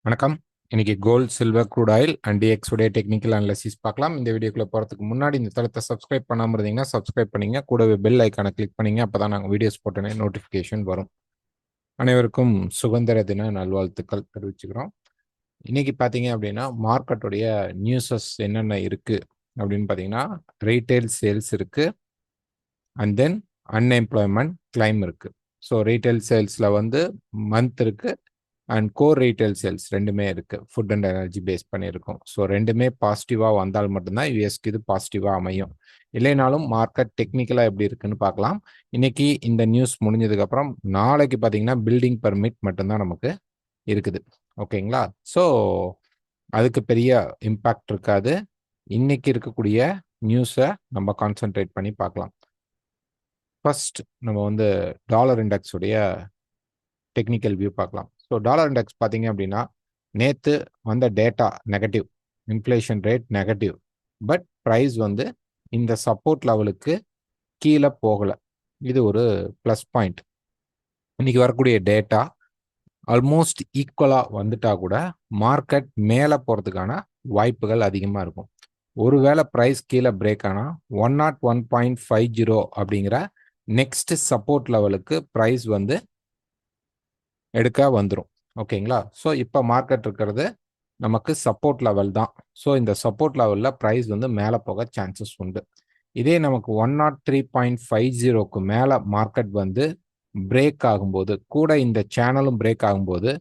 வணக்கம். இன்னைக்கு gold, silver, crude oil and DX உடைய டெக்னிக்கல் அனாலிசிஸ் பார்க்கலாம். இந்த வீடியோக்குள்ள போறதுக்கு முன்னாடி இந்த தளத்தை சப்ஸ்கிரைப் பண்ணாம இருந்தீங்கன்னா சப்ஸ்கிரைப் பண்ணீங்க, கூடவே பெல் ஐக்கானை கிளிக் பண்ணீங்க. அப்பதான் நாங்கள் வீடியோஸ் போட்டோன்னே நோட்டிஃபிகேஷன் வரும். அனைவருக்கும் சுதந்திர தின நல்வாழ்த்துக்கள் தெரிவிச்சுக்கிறோம். இன்னைக்கு பார்த்தீங்க அப்படின்னா மார்க்கெட்டுடைய நியூஸஸ் என்னென்ன இருக்கு அப்படின்னு பார்த்தீங்கன்னா, ரீட்டைல் சேல்ஸ் இருக்கு அண்ட் தென் அன்எம்ப்ளாய்மெண்ட் கிளைம் இருக்கு. ஸோ ரீட்டைல் சேல்ஸ்ல வந்து மந்த் இருக்கு அண்ட் கோர் ரீட்டைல் சேல்ஸ் ரெண்டுமே இருக்கு. ஃபுட் அண்ட் எனர்ஜி பேஸ் பண்ணியிருக்கோம். ஸோ ரெண்டுமே பாசிட்டிவாக வந்தால் மட்டும்தான் யூஎஸ்க்கு இது பாசிட்டிவாக அமையும். இல்லைனாலும் மார்க்கெட் டெக்னிக்கலாக எப்படி இருக்குன்னு பார்க்கலாம். இன்னைக்கு இந்த நியூஸ் முடிஞ்சதுக்கப்புறம் நாளைக்கு பார்த்தீங்கன்னா பில்டிங் பர்மிட் மட்டும்தான் நமக்கு இருக்குது. ஓகேங்களா? ஸோ அதுக்கு பெரிய இம்பேக்ட் இருக்காது. இன்னைக்கு இருக்கக்கூடிய நியூஸை நம்ம கான்சென்ட்ரேட் பண்ணி பார்க்கலாம். ஃபர்ஸ்ட் நம்ம வந்து டாலர் இண்டெக்ஸ் உடைய டெக்னிக்கல் வியூ பார்க்கலாம். ஸோ டாலர் இண்டெக்ஸ் பார்த்தீங்க அப்படின்னா நேற்று வந்த data negative, inflation rate negative, but price வந்து இந்த சப்போர்ட் லெவலுக்கு கீழே போகலை. இது ஒரு ப்ளஸ் பாயிண்ட். இன்னைக்கு வரக்கூடிய டேட்டா ஆல்மோஸ்ட் ஈக்குவலாக வந்துட்டா கூட மார்க்கெட் மேலே போகிறதுக்கான வாய்ப்புகள் அதிகமாக இருக்கும். ஒருவேளை ப்ரைஸ் கீழே பிரேக் ஆனால் 101.50 அப்படிங்கிற நெக்ஸ்ட் சப்போர்ட் லெவலுக்கு ப்ரைஸ் வந்து எடுக்க வந்துடும். ஓகேங்களா? ஸோ இப்போ மார்க்கெட் இருக்கிறது நமக்கு சப்போர்ட் லெவல் தான். ஸோ இந்த சப்போர்ட் லெவலில் ப்ரைஸ் வந்து மேலே போக சான்சஸ் உண்டு. இதே நமக்கு 103.50க்கு மேலே மார்க்கெட் வந்து பிரேக் ஆகும்போது, கூட இந்த சேனலும் பிரேக் ஆகும்போது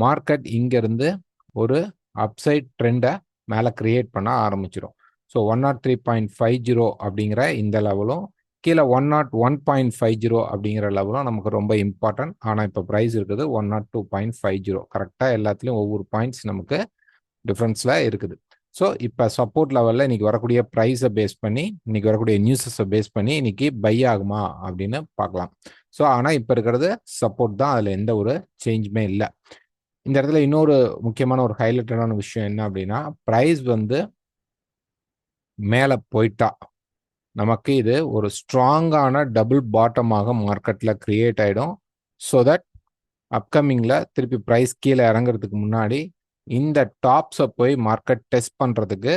மார்க்கெட் இங்கேருந்து ஒரு அப்சைட் ட்ரெண்டை மேலே கிரியேட் பண்ண ஆரம்பிச்சிடும். ஸோ 103.50 அப்படிங்கிற இந்த லெவலும் கீழே 101.50 அப்படிங்கிற லெவலும் நமக்கு ரொம்ப இம்பார்ட்டன்ட். ஆனால் இப்போ ப்ரைஸ் இருக்குது 102.50. கரெக்டாக எல்லாத்துலேயும் ஒவ்வொரு பாயிண்ட்ஸ் நமக்கு டிஃப்ரென்ஸில் இருக்குது. ஸோ இப்போ சப்போர்ட் லெவலில் இன்னைக்கு வரக்கூடிய ப்ரைஸை பேஸ் பண்ணி, இன்னைக்கு வரக்கூடிய நியூஸஸை பேஸ் பண்ணி இன்னைக்கு பை ஆகுமா அப்படின்னு பார்க்கலாம். ஸோ ஆனால் இப்போ இருக்கிறது சப்போர்ட் தான், அதில் எந்த ஒரு சேஞ்சுமே இல்லை. இந்த இடத்துல இன்னொரு முக்கியமான ஒரு ஹைலைட்டடான விஷயம் என்ன அப்படின்னா, ப்ரைஸ் வந்து மேலே போயிட்டா நமக்கு இது ஒரு ஸ்ட்ராங்கான டபுள் பாட்டமாக மார்க்கெட்டில் கிரியேட் ஆகிடும். ஸோ தட் அப்கமிங்கில் திருப்பி ப்ரைஸ் கீழே இறங்குறதுக்கு முன்னாடி இந்த டாப்ஸை போய் மார்க்கெட் டெஸ்ட் பண்ணுறதுக்கு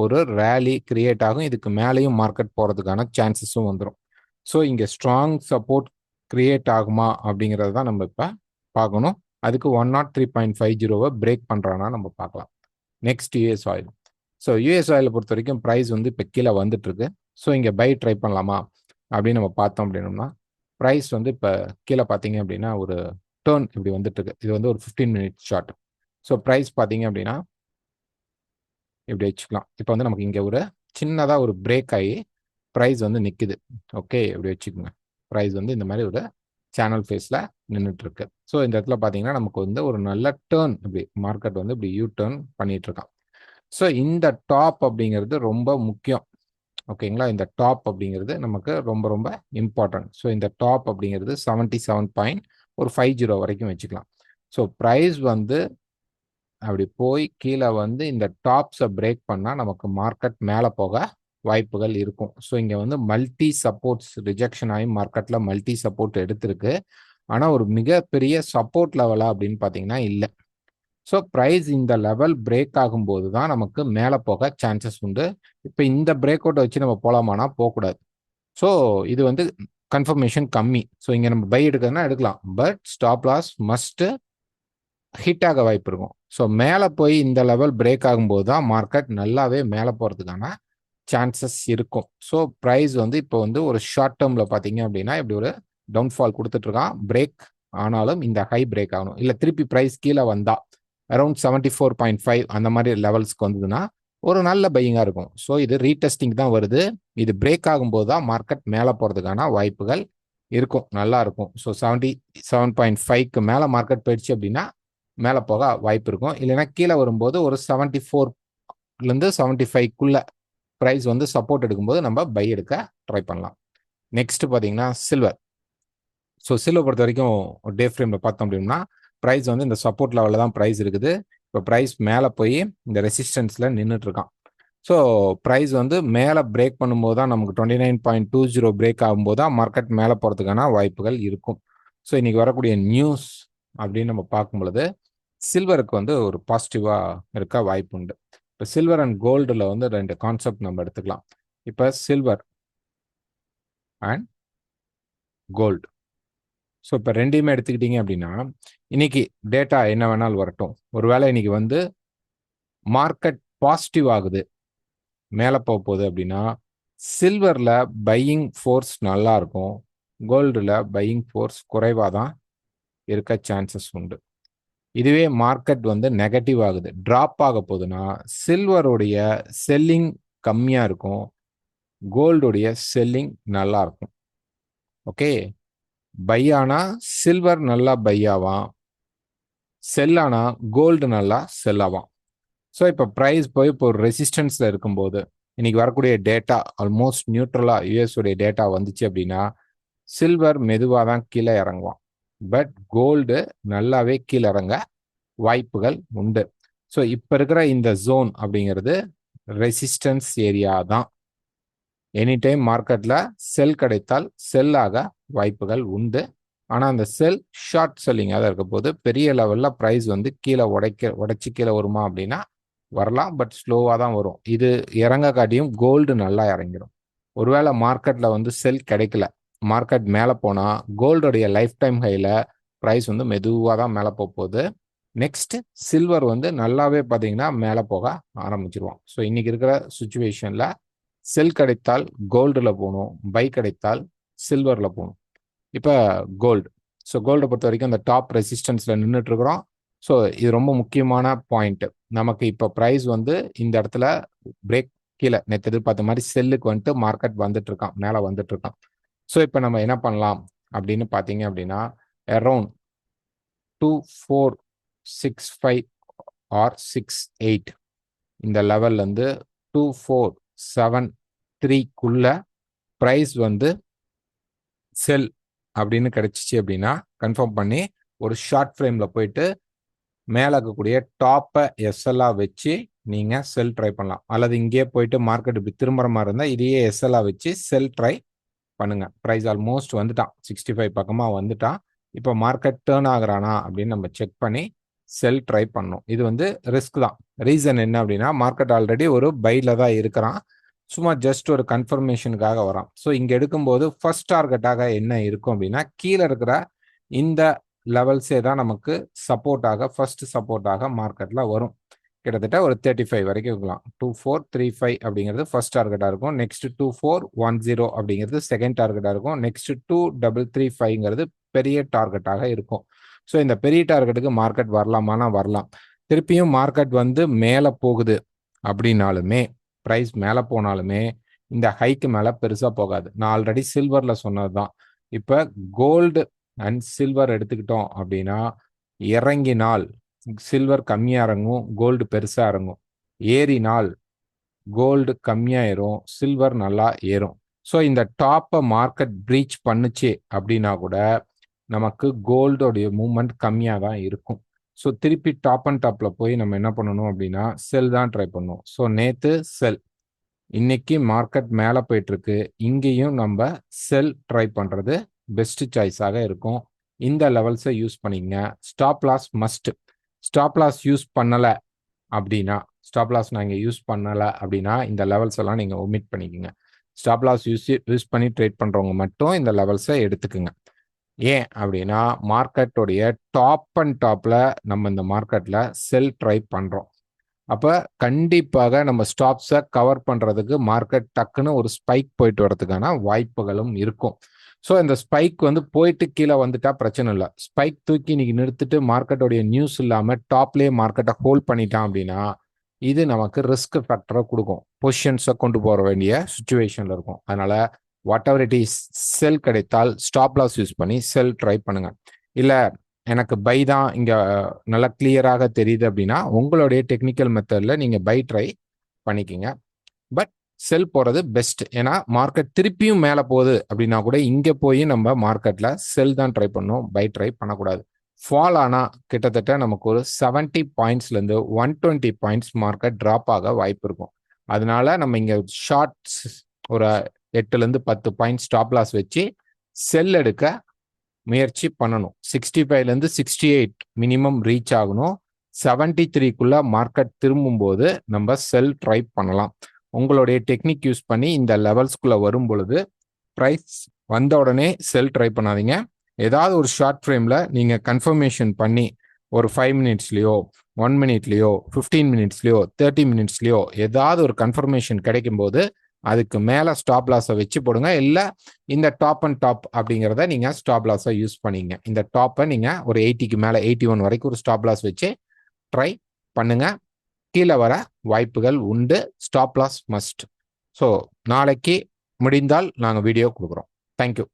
ஒரு ரேலி கிரியேட் ஆகும். இதுக்கு மேலேயும் மார்க்கெட் போகிறதுக்கான சான்சஸும் வந்துடும். ஸோ இங்கே ஸ்ட்ராங் சப்போர்ட் கிரியேட் ஆகுமா அப்படிங்கிறது தான் நம்ம இப்போ பார்க்கணும். அதுக்கு 103.50 பிரேக் பண்ணுறான்னா நம்ம பார்க்கலாம். Next US oil. So US ஆயிலை பொறுத்த வரைக்கும் ப்ரைஸ் வந்து இப்போ கீழே வந்துட்டு இருக்கு. ஸோ இங்கே பை ட்ரை பண்ணலாமா அப்படின்னு நம்ம பார்த்தோம் அப்படின்னோம்னா, ப்ரைஸ் வந்து இப்போ கீழே பார்த்தீங்க அப்படின்னா ஒரு டேர்ன் இப்படி வந்துட்டு இருக்கு. இது வந்து ஒரு 15 மினிட்ஸ் ஷார்ட். ஸோ ப்ரைஸ் பார்த்தீங்க அப்படின்னா இப்படி வச்சுக்கலாம். இப்போ வந்து நமக்கு இங்கே ஒரு சின்னதாக ஒரு பிரேக் ஆகி ப்ரைஸ் வந்து நிற்குது. ஓகே, இப்படி வச்சுக்கோங்க. ப்ரைஸ் வந்து இந்த மாதிரி ஒரு சேனல் ஃபேஸில் நின்றுட்டு இருக்கு. ஸோ இந்த இடத்துல பார்த்தீங்கன்னா நமக்கு வந்து ஒரு நல்ல டேர்ன், இப்படி மார்க்கெட் வந்து இப்படி யூ டேர்ன் பண்ணிட்டு இருக்கான். ஸோ இந்த டாப் அப்படிங்கிறது ரொம்ப முக்கியம். ஓகேங்களா? இந்த டாப் அப்படிங்கிறது நமக்கு ரொம்ப ரொம்ப இம்பார்ட்டன்ட். ஸோ இந்த டாப் அப்படிங்கிறது 77.50 வரைக்கும் வச்சுக்கலாம். ஸோ ப்ரைஸ் வந்து அப்படி போய் கீழே வந்து இந்த டாப்ஸை பிரேக் பண்ணால் நமக்கு மார்க்கெட் மேலே போக வாய்ப்புகள் இருக்கும். ஸோ இங்கே வந்து மல்டி சப்போர்ட்ஸ் ரிஜெக்ஷன் ஆகி மார்க்கெட்டில் மல்டி சப்போர்ட் எடுத்திருக்கு. ஆனால் ஒரு மிகப்பெரிய சப்போர்ட் லெவலா அப்படின்னு பார்த்தீங்கன்னா இல்லை. ஸோ ப்ரைஸ் இந்த லெவல் பிரேக் ஆகும்போது தான் நமக்கு மேலே போக சான்சஸ் உண்டு. இப்போ இந்த பிரேக் அவுட்டை வச்சு நம்ம போகலாமானா போகக்கூடாது. ஸோ இது வந்து கன்ஃபர்மேஷன் கம்மி. ஸோ இங்கே நம்ம பை எடுக்கிறதுனா எடுக்கலாம், but stop loss must hit ஆக வாய்ப்பு இருக்கும். ஸோ மேலே போய் இந்த லெவல் பிரேக் ஆகும்போது தான் மார்க்கெட் நல்லாவே மேலே போகிறதுக்கான சான்சஸ் இருக்கும். ஸோ ப்ரைஸ் வந்து இப்போ வந்து ஒரு ஷார்ட் டேர்மில் பார்த்தீங்க அப்படின்னா இப்படி ஒரு டவுன்ஃபால் கொடுத்துட்ருக்கான். பிரேக் ஆனாலும் இந்த ஹை பிரேக் ஆகணும். இல்லை திருப்பி ப்ரைஸ் கீழே வந்தா அரௌண்ட் 74.5 அந்த மாதிரி லெவல்ஸ்க்கு வந்ததுன்னா ஒரு நல்ல பையிங்காக இருக்கும். ஸோ இது ரீடெஸ்டிங் தான் வருது. இது பிரேக் ஆகும்போது தான் மார்க்கெட் மேலே போகிறதுக்கான வாய்ப்புகள் இருக்கும், நல்லா இருக்கும். ஸோ 77.5க்கு மேலே மார்க்கெட் போயிடுச்சு அப்படின்னா மேலே போக வாய்ப்பு இருக்கும். இல்லைன்னா கீழே வரும்போது ஒரு 74லேருந்து 75க்குள்ள ப்ரைஸ் வந்து சப்போர்ட் எடுக்கும்போது நம்ம பை எடுக்க ட்ரை பண்ணலாம். நெக்ஸ்ட் பார்த்தீங்கன்னா சில்வர். ஸோ சில்வர் பொறுத்த வரைக்கும் டே ஃப்ரேமில் பார்த்தோம் அப்படின்னா ப்ரைஸ் வந்து இந்த சப்போர்ட் லெவலில் தான் ப்ரைஸ் இருக்குது. இப்போ ப்ரைஸ் மேலே போய் இந்த ரெசிஸ்டன்ஸில் நின்றுட்டு இருக்கான். ஸோ ப்ரைஸ் வந்து மேலே பிரேக் பண்ணும்போது தான் நமக்கு 29.20 பிரேக் ஆகும்போது தான் மார்க்கெட் மேலே போகிறதுக்கான வாய்ப்புகள் இருக்கும். ஸோ இன்னைக்கு வரக்கூடிய நியூஸ் அப்படின்னு நம்ம பார்க்கும் பொழுது சில்வருக்கு வந்து ஒரு பாசிட்டிவா இருக்க வாய்ப்பு உண்டு. இப்போ சில்வர் அண்ட் கோல்டுல வந்து 2 கான்செப்ட் நம்ம எடுத்துக்கலாம். இப்போ சில்வர் அண்ட் கோல்டு. ஸோ இப்போ ரெண்டையுமே எடுத்துக்கிட்டீங்க அப்படின்னா, இன்னைக்கு டேட்டா என்ன வேணாலும் வரட்டும். ஒருவேளை இன்னைக்கு வந்து மார்க்கெட் பாசிட்டிவ் ஆகுது, மேலே போக போகுது அப்படின்னா, சில்வர்ல பையிங் ஃபோர்ஸ் நல்லா இருக்கும், கோல்டுல பையிங் ஃபோர்ஸ் குறைவாக தான் இருக்க சான்சஸ் உண்டு. இதுவே மார்க்கெட் வந்து நெகட்டிவ் ஆகுது, டிராப் ஆக போகுதுன்னா, சில்வருடைய செல்லிங் கம்மியாக இருக்கும், கோல்டுடைய செல்லிங் நல்லா இருக்கும். ஓகே, பை ஆனா சில்வர் நல்லா பை ஆவான், செல் ஆனா கோல்டு நல்லா செல் ஆவான். ஸோ இப்போ ப்ரைஸ் போய் இப்போ ஒரு ரெசிஸ்டன்ஸில் இருக்கும்போது, இன்னைக்கு வரக்கூடிய டேட்டா ஆல்மோஸ்ட் நியூட்ரலாக யூஎஸ் உடைய டேட்டா வந்துச்சு அப்படின்னா, சில்வர் மெதுவாக தான் கீழே இறங்குவான், பட் கோல்டு நல்லாவே கீழே இறங்க வாய்ப்புகள் உண்டு. ஸோ இப்போ இருக்கிற இந்த ஜோன் அப்படிங்கிறது ரெசிஸ்டன்ஸ் ஏரியா தான். எனி டைம் மார்க்கெட்டில் செல் கிடைத்தால் செல்லாக வாய்ப்புகள் உண்டு. ஆனால் அந்த செல் ஷார்ட் செல்லிங்காக தான் இருக்க போது, பெரிய லெவலில் ப்ரைஸ் வந்து கீழே உடைச்சி கீழே வருமா அப்படின்னா வரலாம், பட் ஸ்லோவாக தான் வரும். இது இறங்க காட்டியும் கோல்டு நல்லா இறங்கிடும். ஒருவேளை மார்க்கெட்டில் வந்து செல் கிடைக்கல, மார்க்கெட் மேலே போனால் கோல்டுடைய லைஃப் டைம் ஹையில் ப்ரைஸ் வந்து மெதுவாக தான் மேலே போகுது. நெக்ஸ்ட் சில்வர் வந்து நல்லாவே பார்த்தீங்கன்னா மேலே போக ஆரம்பிச்சிருவோம். ஸோ இன்னைக்கு இருக்கிற சுச்சுவேஷனில் செல் கிடைத்தால் கோல்டில் போகணும், பை கிடைத்தால் சில்வரில் போகணும். இப்போ கோல்டு. ஸோ கோல்டை பொறுத்த வரைக்கும் அந்த டாப் ரெசிஸ்டன்ஸில் நின்றுட்டு இருக்கிறோம். ஸோ இது ரொம்ப முக்கியமான பாயிண்ட். நமக்கு இப்போ ப்ரைஸ் வந்து இந்த இடத்துல பிரேக் கீழே நேற்று எதிர்பார்த்த மாதிரி செல்லுக்கு வந்துட்டு மார்க்கெட் வந்துட்டு இருக்கான், மேலே வந்துட்டு இருக்கான். ஸோ இப்போ நம்ம என்ன பண்ணலாம் அப்படின்னு பார்த்தீங்க அப்படின்னா, அரௌண்ட் 2465 ஆர் 68 இந்த லெவல்லேருந்து 2473க்குள்ள ப்ரைஸ் வந்து செல் அப்படின்னு கிடைச்சிச்சு அப்படின்னா கன்ஃபார்ம் பண்ணி ஒரு ஷார்ட் ஃப்ரேமில் போயிட்டு மேலே இருக்கக்கூடிய டாப்பை எஸ்எல்ஆ வச்சு நீங்கள் செல் ட்ரை பண்ணலாம். அல்லது இங்கேயே போயிட்டு மார்க்கெட் இப்படி திரும்புற மாதிரி இருந்தால் இதையே எஸ்எல்ஆ வச்சு செல் ட்ரை பண்ணுங்க. ப்ரைஸ் ஆல்மோஸ்ட் வந்துட்டான், 65 பக்கமாக வந்துட்டான். இப்போ மார்க்கெட் டேர்ன் ஆகுறானா அப்படின்னு நம்ம செக் பண்ணி செல் ட்ரை பண்ணணும். இது வந்து ரிஸ்க் தான். ரீசன் என்ன அப்படின்னா, மார்க்கெட் ஆல்ரெடி ஒரு பைல தான் இருக்கிறான், சும்மா ஜஸ்ட் ஒரு கன்ஃபர்மேஷனுக்காக வரான். ஸோ இங்கே எடுக்கும்போது ஃபர்ஸ்ட் டார்கெட்டாக என்ன இருக்கும் அப்படின்னா, கீழே இருக்கிற இந்த லெவல்ஸே தான் நமக்கு சப்போர்ட்டாக, ஃபர்ஸ்ட் சப்போர்ட்டாக மார்க்கெட்டில் வரும். கிட்டத்தட்ட ஒரு 35 வரைக்கும் இருக்கலாம். 2435 அப்படிங்கிறது ஃபர்ஸ்ட் டார்கெட்டாக இருக்கும். நெக்ஸ்ட் 2410 அப்படிங்கிறது செகண்ட் டார்கெட்டாக இருக்கும். நெக்ஸ்ட் 2335ங்கிறது பெரிய டார்கெட்டாக இருக்கும். ஸோ இந்த பெரிய டார்கெட்டுக்கு மார்க்கெட் வரலாமானா வரலாம். திருப்பியும் மார்க்கெட் வந்து மேலே போகுது அப்படின்னாலுமே, ப்ரைஸ் மேலே போனாலுமே இந்த ஹைக்கு மேலே பெருசாக போகாது. நான் ஆல்ரெடி சில்வரில் சொன்னது தான். இப்போ கோல்டு அண்ட் சில்வர் எடுத்துக்கிட்டோம் அப்படின்னா, இறங்கினால் சில்வர் கம்மியாக இறங்கும், கோல்டு பெருசாக இறங்கும். ஏறினால் கோல்டு கம்மியாயிரும், சில்வர் நல்லா ஏறும். ஸோ இந்த டாப்பை மார்க்கெட் பிரீச் பண்ணுச்சு அப்படின்னா கூட நமக்கு கோல்டோடைய மூவ்மெண்ட் கம்மியாக தான் இருக்கும். ஸோ திருப்பி டாப் அண்ட் டாப்பில் போய் நம்ம என்ன பண்ணணும் அப்படின்னா செல் தான் ட்ரை பண்ணணும். ஸோ நேற்று செல், இன்னைக்கு மார்க்கெட் மேலே போயிட்டுருக்கு, இங்கேயும் நம்ம செல் ட்ரை பண்ணுறது பெஸ்ட் சாய்ஸாக இருக்கும். இந்த லெவல்ஸை யூஸ் பண்ணிக்கங்க. Stop loss must. Stop loss use பண்ணலை அப்படின்னா, ஸ்டாப் லாஸ் நாங்கள் யூஸ் பண்ணலை அப்படின்னா இந்த லெவல்ஸ் எல்லாம் நீங்கள் ஒமிட் பண்ணிக்கோங்க. ஸ்டாப் லாஸ் யூஸ் பண்ணி ட்ரேட் பண்ணுறவங்க மட்டும் இந்த லெவல்ஸை எடுத்துக்குங்க. ஏன் அப்படின்னா, மார்க்கெட்டோடைய டாப் அண்ட் டாப்பில் நம்ம இந்த மார்க்கெட்டில் செல் ட்ரை பண்ணுறோம். அப்போ கண்டிப்பாக நம்ம ஸ்டாப்ஸை கவர் பண்ணுறதுக்கு மார்க்கெட் டக்குன்னு ஒரு ஸ்பைக் போயிட்டு வரதுக்கான வாய்ப்புகளும் இருக்கும். ஸோ இந்த ஸ்பைக் வந்து போயிட்டு கீழே வந்துட்டா பிரச்சனை இல்லை. ஸ்பைக் தூக்கி இன்னைக்கு நிறுத்திட்டு மார்க்கெட்டோடைய நியூஸ் இல்லாமல் டாப்லேயே மார்க்கெட்டை ஹோல்ட் பண்ணிட்டான் அப்படின்னா இது நமக்கு ரிஸ்க் ஃபேக்டரை கொடுக்கும், பொசிஷன்ஸை கொண்டு போக வேண்டிய சுச்சுவேஷனில் இருக்கும். அதனால வாட் எவர் இட் இஸ், செல் கிடைத்தால் ஸ்டாப் லாஸ் யூஸ் பண்ணி செல் ட்ரை பண்ணுங்க. இல்லை எனக்கு பை தான் இங்கே நல்லா கிளியராக தெரியுது அப்படின்னா உங்களுடைய டெக்னிக்கல் மெத்தடில் நீங்கள் பை ட்ரை பண்ணிக்கிங்க. பட் செல் போகிறது பெஸ்ட். ஏன்னா மார்க்கெட் திருப்பியும் மேலே போகுது அப்படின்னா கூட இங்கே போய் நம்ம மார்க்கெட்டில் செல் தான் ட்ரை பண்ணணும், பை ட்ரை பண்ணக்கூடாது. ஃபால் ஆனால் கிட்டத்தட்ட நமக்கு ஒரு 70 பாயிண்ட்ஸ்லேருந்து 120 பாயிண்ட்ஸ் மார்க்கெட் ட்ராப் ஆக வாய்ப்பு இருக்கும். அதனால நம்ம இங்கே ஷார்ட்ஸ் ஒரு 8லேருந்து 10 பாயிண்ட்ஸ் ஸ்டாப் லாஸ் வச்சு செல் எடுக்க முயற்சி பண்ணணும். 65லேருந்து 68 மினிமம் ரீச் ஆகணும். 73க்குள்ள மார்க்கெட் திரும்பும்போது நம்ம செல் ட்ரை பண்ணலாம். உங்களுடைய டெக்னிக் யூஸ் பண்ணி இந்த லெவல்ஸ்குள்ள வரும் பொழுது ப்ரைஸ் வந்த உடனே செல் ட்ரை பண்ணாதீங்க. ஏதாவது ஒரு ஷார்ட் ஃப்ரேம்ல நீங்க கன்ஃபர்மேஷன் பண்ணி ஒரு 5 மினிட்ஸ்லயோ 1 மினிட்லயோ 15 மினிட்ஸ்லயோ 30 மினிட்ஸ்லயோ ஏதாவது ஒரு கன்ஃபர்மேஷன் கிடைக்கும் போது அதுக்கு மேல ஸ்டாப் லாஸை வச்சு போடுங்க. இல்ல இந்த டாப் அண்ட் டாப் அப்படிங்கிறத நீங்க ஸ்டாப் லாஸை யூஸ் பண்ணீங்க. இந்த டாப்பை நீங்க ஒரு 80க்கு மேல 81 வரைக்கும் ஒரு ஸ்டாப் லாஸ் வச்சு ட்ரை பண்ணுங்க. கீழே வர வாய்ப்புகள் உண்டு. Stop loss must. ஸோ நாளைக்கு முடிந்தால் நாங்கள் வீடியோ கொடுக்குறோம். தேங்க்யூ.